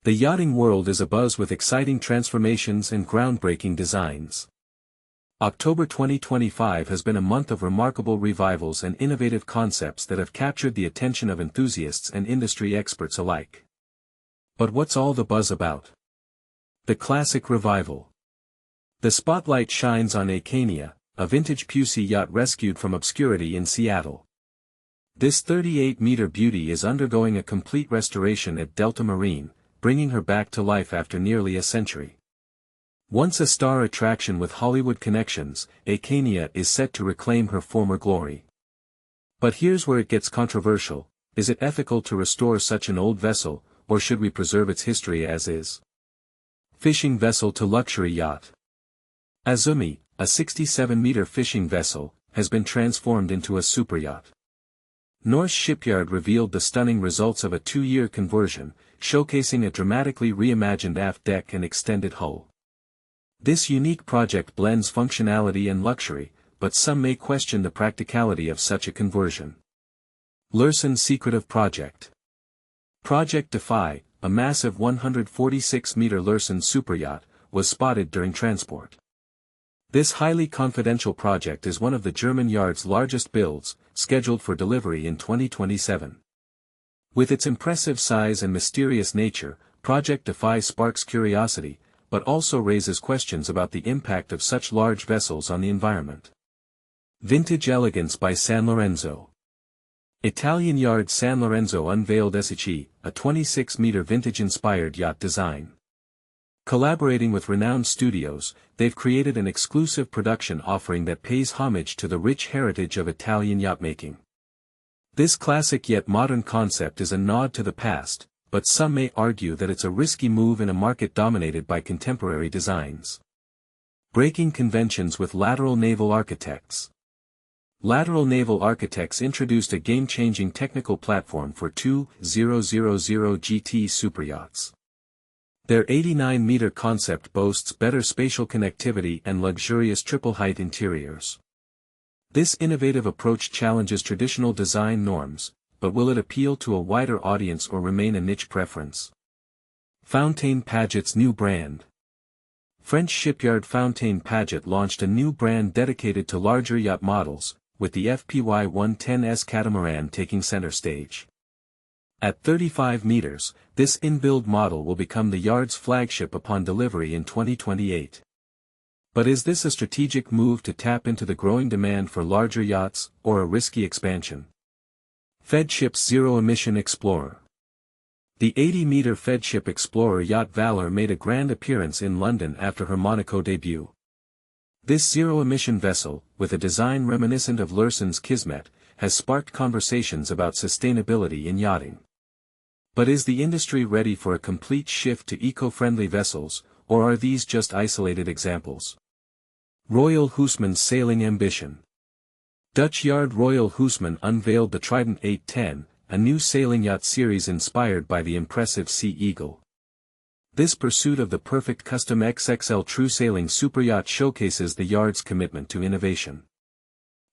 The yachting world is abuzz with exciting transformations and groundbreaking designs. October 2025 has been a month of remarkable revivals and innovative concepts that have captured the attention of enthusiasts and industry experts alike. But what's all the buzz about? The classic revival. The spotlight shines on Acania, a vintage Pusey yacht rescued from obscurity in Seattle. This 38-meter beauty is undergoing a complete restoration at Delta Marine, bringing her back to life after nearly a century. Once a star attraction with Hollywood connections, Acania is set to reclaim her former glory. But here's where it gets controversial: is it ethical to restore such an old vessel, or should we preserve its history as is? Fishing vessel to luxury yacht. Azumi, a 67-meter fishing vessel, has been transformed into a superyacht. Norse Shipyard revealed the stunning results of a 2-year conversion, showcasing a dramatically reimagined aft deck and extended hull. This unique project blends functionality and luxury, but some may question the practicality of such a conversion. Lürssen Secretive Project. Project Defy, a massive 146-meter Lürssen superyacht, was spotted during transport. This highly confidential project is one of the German yard's largest builds, scheduled for delivery in 2027. With its impressive size and mysterious nature, Project Defy sparks curiosity, but also raises questions about the impact of such large vessels on the environment. Vintage Elegance by Sanlorenzo. Italian yard Sanlorenzo unveiled Feadship, a 26-meter vintage-inspired yacht design. Collaborating with renowned studios, they've created an exclusive production offering that pays homage to the rich heritage of Italian yachtmaking. This classic yet modern concept is a nod to the past, but some may argue that it's a risky move in a market dominated by contemporary designs. Breaking conventions with Lateral Naval Architects. Lateral Naval Architects introduced a game-changing technical platform for two 000 GT superyachts. Their 89-meter concept boasts better spatial connectivity and luxurious triple-height interiors. This innovative approach challenges traditional design norms, but will it appeal to a wider audience or remain a niche preference? Fountaine Paget's new brand. French shipyard Fountaine Paget launched a new brand dedicated to larger yacht models, with the FPY 110S catamaran taking center stage. At 35 meters, this in-build model will become the yard's flagship upon delivery in 2028. But is this a strategic move to tap into the growing demand for larger yachts, or a risky expansion? Feadship's zero-emission Explorer. The 80-meter Feadship Explorer yacht Valor made a grand appearance in London after her Monaco debut. This zero-emission vessel, with a design reminiscent of Lürssen's Kismet, has sparked conversations about sustainability in yachting. But is the industry ready for a complete shift to eco-friendly vessels, or are these just isolated examples? Royal Huisman's sailing ambition. Dutch yard Royal Huisman unveiled the Trident 810, a new sailing yacht series inspired by the impressive Sea Eagle. This pursuit of the perfect custom XXL true sailing superyacht showcases the yard's commitment to innovation.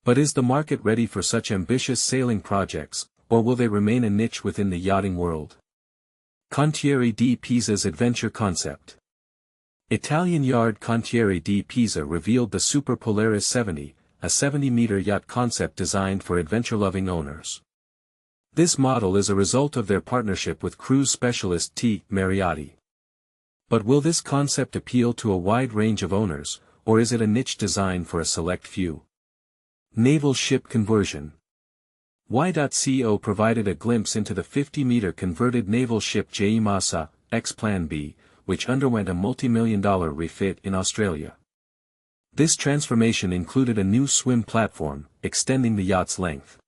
But is the market ready for such ambitious sailing projects, or will they remain a niche within the yachting world? Cantieri di Pisa's adventure concept. Italian yard Cantieri di Pisa revealed the Super Polaris 70, a 70-meter yacht concept designed for adventure-loving owners. This model is a result of their partnership with cruise specialist T. Mariotti. But will this concept appeal to a wide range of owners, or is it a niche design for a select few? Naval ship conversion. Y.co provided a glimpse into the 50-meter converted naval ship Jaimasa, X-Plan B, which underwent a multi-million-dollar refit in Australia. This transformation included a new swim platform, extending the yacht's length.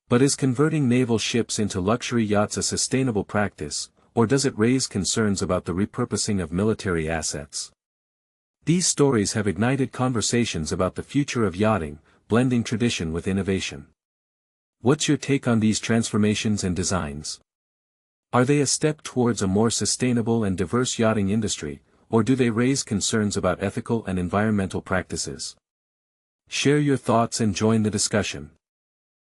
But is converting naval ships into luxury yachts a sustainable practice, or does it raise concerns about the repurposing of military assets? These stories have ignited conversations about the future of yachting, blending tradition with innovation. What's your take on these transformations and designs? Are they a step towards a more sustainable and diverse yachting industry, or do they raise concerns about ethical and environmental practices? Share your thoughts and join the discussion.